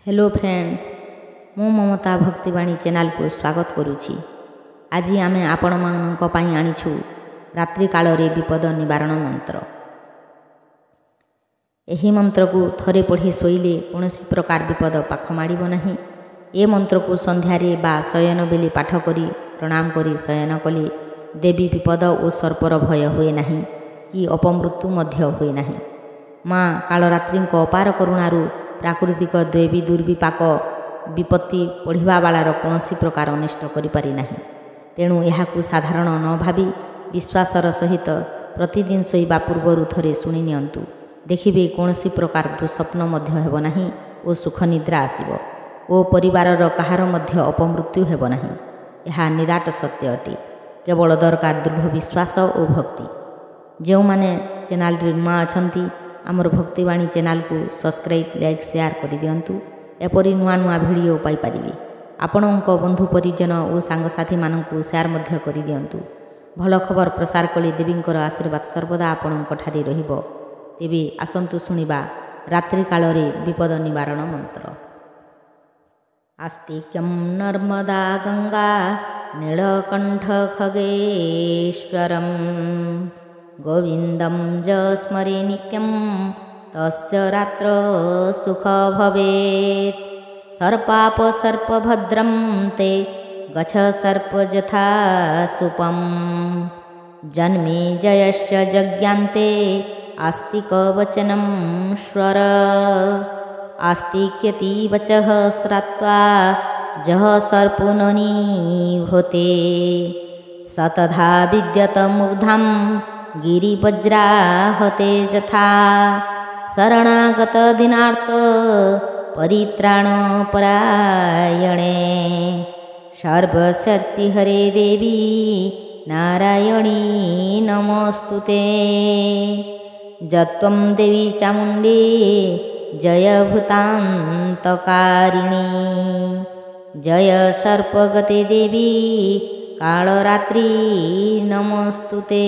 Hello friends, मु ममता भक्तिवाणी channel को स्वागत करुछि। आज आमे आपण मानक पई आनिछु रात्रि काल रे विपद निवारण मंत्र। एही मंत्र को थरे पढ़ी सोइले कोनोसी प्रकार विपद पाख माडिबो नाही। ए मंत्र को संध्या रे बा शयन बेली पाठ करी प्रणाम करी शयन कले देवी विपद और सर्पर भय हुए नाही कि अपमृत्यु मध्य हुए नाही। माँ कालरात्रि अपार करुणारू प्राकृतिक दैवी दुर्विपाक विपत्ति पढ़िबा बालार कौनसी प्रकार अनिष्ट करि पारि नाही। तेणु एहाकु साधारण न भाबी विश्वासर सहित प्रतिदिन शोइबा पूर्वरु थरे शुणी नियंतु। देखिबे कौनसी प्रकार दुस्वप्न मध्य हेबो नाही और सुख निद्रा आसिबो और परिवारर कहार मध्य अपमृत्यु हेबो नाही। एहा निराट सत्य अटे। केवल दरकार दृढ़ विश्वास और भक्ति। जो माने चैनल रे नुआ अछंती आमर भक्तिवाणी चैनल को सब्सक्राइब लाइक शेयर कर दिंतु। एपरी नुआ नुआ वीडियो पाई परिबे। आपणक बंधु परिजन और सांगसाथी मानकु शेयर मध्य कर दिंतु। भल खबर प्रसार कले देवींकर आशीर्वाद सर्वदा आपणक ठारे रहिबो। तेबे आसंतु सुनिबा रात्रि काल रे विपद निवारण मंत्र। आस्तिक्यं नर्मदा गंगा नीलकंठ खगेश्वरम् गोविंदं ज स्मरे नित्यं तस्य रात्र सुख भवेत्। सर्पाप सर्पभद्रं ते गच्छ सर्प यथा सुपं जन्मे जयस्य जज्ञान्ते आस्तिक वचनं श्वर। आस्तिक्यति वचः श्रात्वा जह सर्पो न निभते सतधा विद्यतमुग्धं गिरिवज्राहते यथा। शरणागत दीनार्त परित्राण परायणे सर्वशक्तिहरे देवी नारायणी नमोस्तुते। जत्वं देवी चामुण्डी जय भूतान्तकारिणी जय सर्पगते देवी कालरात्रि नमोस्तुते।